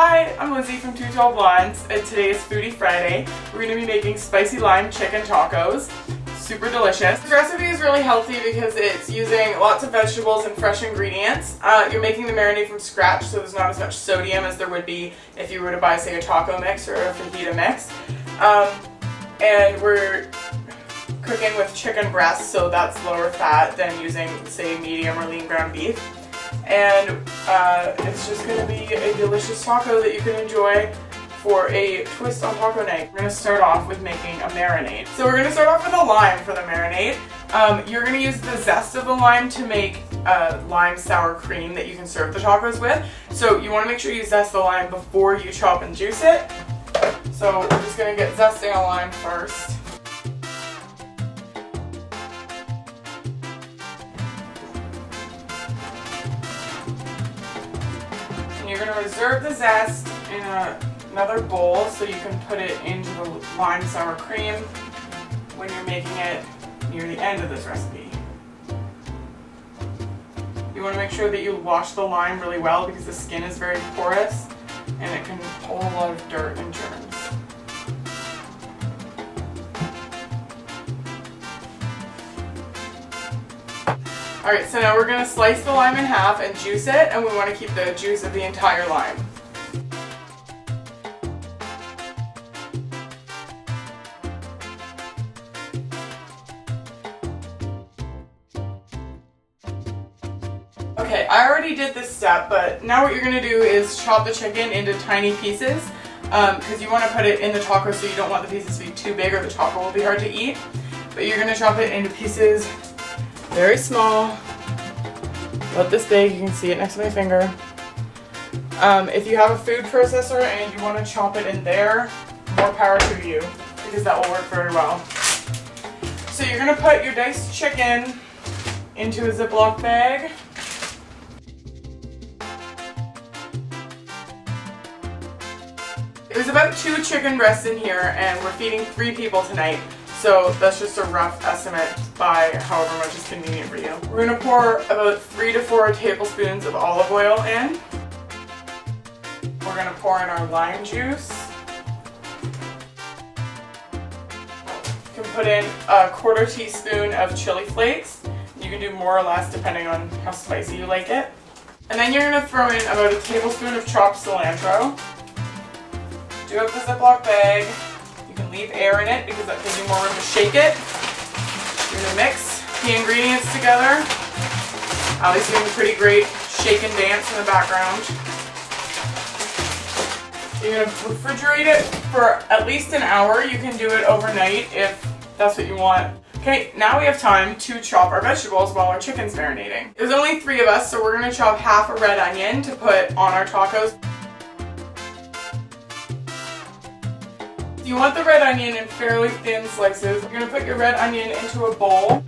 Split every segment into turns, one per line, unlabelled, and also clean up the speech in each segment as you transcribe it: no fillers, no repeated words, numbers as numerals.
Hi, I'm Lizzie from Two Tall Blondes, and today is Foodie Friday. We're going to be making spicy lime chicken tacos. Super delicious. This recipe is really healthy because it's using lots of vegetables and fresh ingredients. You're making the marinade from scratch, so there's not as much sodium as there would be if you were to buy, say, a taco mix or a fajita mix. And we're cooking with chicken breast, so that's lower fat than using, say, medium or lean ground beef. And it's just going to be a delicious taco that you can enjoy for a twist on taco night. We're going to start off with making a marinade. So we're going to start off with a lime for the marinade. You're going to use the zest of the lime to make lime sour cream that you can serve the tacos with. So you want to make sure you zest the lime before you chop and juice it. So we're just going to get zesting a lime first. And you're going to reserve the zest in another bowl so you can put it into the lime sour cream when you're making it near the end of this recipe. You want to make sure that you wash the lime really well because the skin is very porous and it can hold a lot of dirt and germs. Alright, so now we're going to slice the lime in half and juice it, and we want to keep the juice of the entire lime. Okay, I already did this step, but now what you're going to do is chop the chicken into tiny pieces because you want to put it in the taco, so you don't want the pieces to be too big or the taco will be hard to eat. But you're going to chop it into pieces very small, about this big. You can see it next to my finger. If you have a food processor and you want to chop it in there, more power to you, because that will work very well. So you're going to put your diced chicken into a Ziploc bag. There's about 2 chicken breasts in here, and we're feeding 3 people tonight. So that's just a rough estimate by however much is convenient for you. We're going to pour about 3 to 4 tablespoons of olive oil in. We're going to pour in our lime juice. You can put in a 1/4 teaspoon of chili flakes. You can do more or less depending on how spicy you like it. And then you're going to throw in about a tablespoon of chopped cilantro. Do up the Ziploc bag. You can leave air in it because that gives you more room to shake it. You're going to mix the ingredients together. Ali's doing a pretty great shake and dance in the background. You're going to refrigerate it for at least an hour. You can do it overnight if that's what you want. Okay, now we have time to chop our vegetables while our chicken's marinating. There's only 3 of us, so we're going to chop half a red onion to put on our tacos. You want the red onion in fairly thin slices. You're going to put your red onion into a bowl.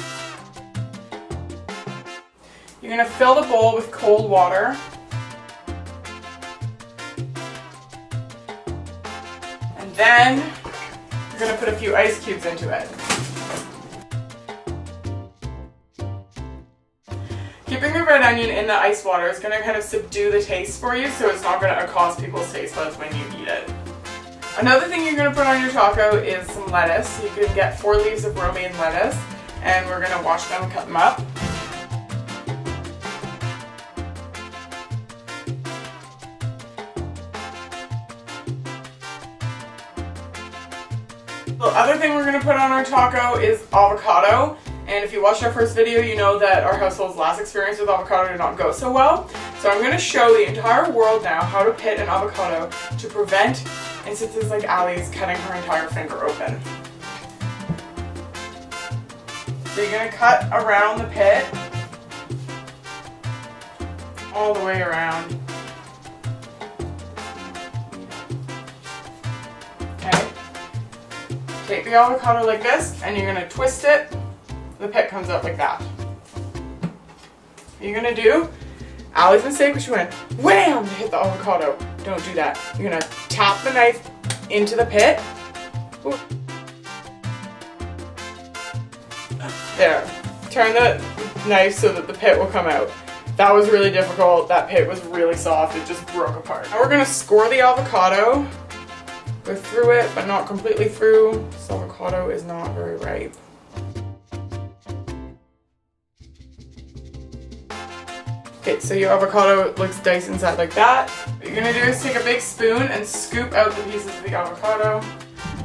You're going to fill the bowl with cold water. And then you're going to put a few ice cubes into it. Keeping the red onion in the ice water is going to kind of subdue the taste for you, so it's not going to accost people's taste buds when you eat it. Another thing you're going to put on your taco is some lettuce. You can get 4 leaves of romaine lettuce, and we're going to wash them and cut them up. The other thing we're going to put on our taco is avocado. And if you watched our first video, you know that our household's last experience with avocado did not go so well. So I'm going to show the entire world now how to pit an avocado to prevent instances like Ali's cutting her entire finger open. So you're going to cut around the pit, all the way around. Okay. Take the avocado like this, and you're going to twist it. The pit comes out like that. What you're going to do, Ali's mistake, she went wham to hit the avocado. Don't do that. You're going to tap the knife into the pit. Ooh. There. Turn the knife so that the pit will come out. That was really difficult. That pit was really soft. It just broke apart. Now we're gonna score the avocado. Go through it, but not completely through. This avocado is not very ripe. Okay, so your avocado looks diced inside like that. What you're gonna do is take a big spoon and scoop out the pieces of the avocado.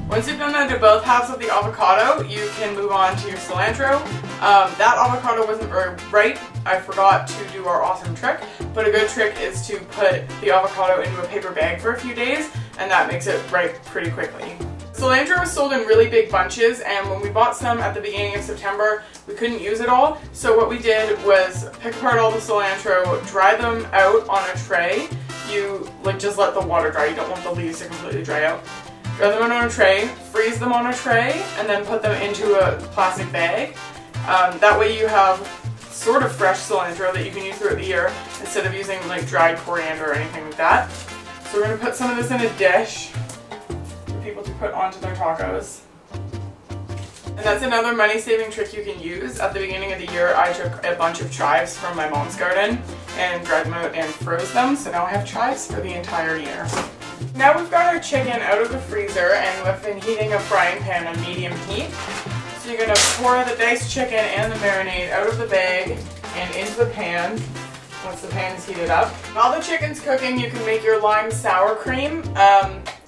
Once you've done that to both halves of the avocado, you can move on to your cilantro. That avocado wasn't very ripe. I forgot to do our awesome trick, but a good trick is to put the avocado into a paper bag for a few days, and that makes it ripe pretty quickly. Cilantro is sold in really big bunches, and when we bought some at the beginning of September, we couldn't use it all. So what we did was pick apart all the cilantro, dry them out on a tray. You just let the water dry. You don't want the leaves to completely dry out. Dry them out on a tray, freeze them on a tray, and then put them into a plastic bag. That way you have sort of fresh cilantro that you can use throughout the year instead of using like dried coriander or anything like that. So we're going to put some of this in a dish for people to put onto their tacos. And that's another money-saving trick you can use. At the beginning of the year, I took a bunch of chives from my mom's garden and dried them out and froze them, so now I have chives for the entire year. Now we've got our chicken out of the freezer, and we've been heating a frying pan on medium heat. So you're going to pour the diced chicken and the marinade out of the bag and into the pan once the pan is heated up. While the chicken's cooking, you can make your lime sour cream.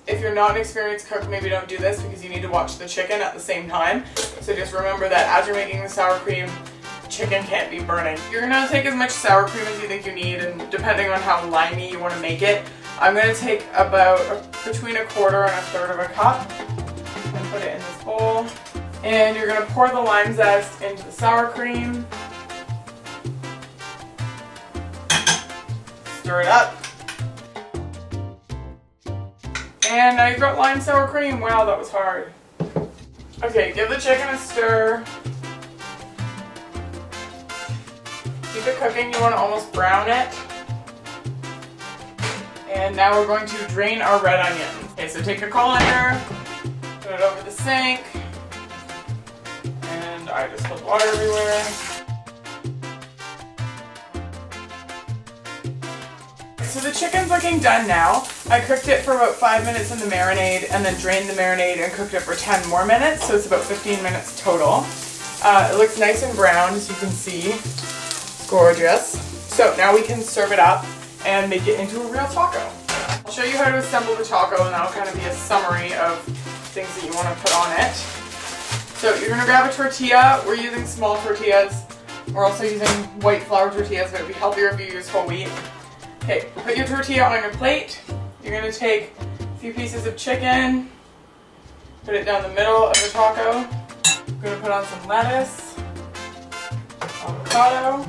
If you're not an experienced cook, maybe don't do this because you need to watch the chicken at the same time. So just remember that as you're making the sour cream, chicken can't be burning. You're going to take as much sour cream as you think you need, and depending on how limey you want to make it, I'm going to take about between 1/4 and 1/3 of a cup and put it in this bowl. And you're going to pour the lime zest into the sour cream. Stir it up. And now you've got lime sour cream. Wow, that was hard. Okay, give the chicken a stir. Keep it cooking. You want to almost brown it. And now we're going to drain our red onion. Okay, so take a colander, put it over the sink, and I just put water everywhere. So the chicken's looking done now. I cooked it for about 5 minutes in the marinade and then drained the marinade and cooked it for 10 more minutes, so it's about 15 minutes total. It looks nice and brown, as you can see. It's gorgeous. So now we can serve it up and make it into a real taco. I'll show you how to assemble the taco, and that'll kind of be a summary of things that you want to put on it. So you're going to grab a tortilla. We're using small tortillas. We're also using white flour tortillas, but it would be healthier if you use whole wheat. Okay, put your tortilla on your plate. You're going to take a few pieces of chicken, put it down the middle of the taco. I'm going to put on some lettuce, avocado,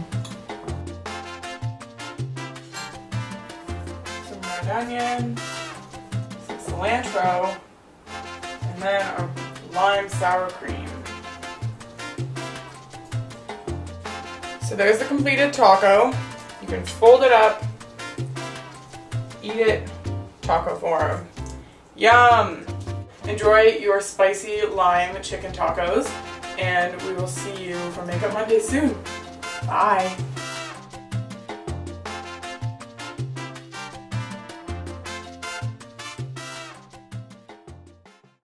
some red onion, some cilantro, and then a lime sour cream. So there's the completed taco. You can fold it up, eat it taco form. Yum! Enjoy your spicy lime chicken tacos, and we will see you for Makeup Monday soon. Bye!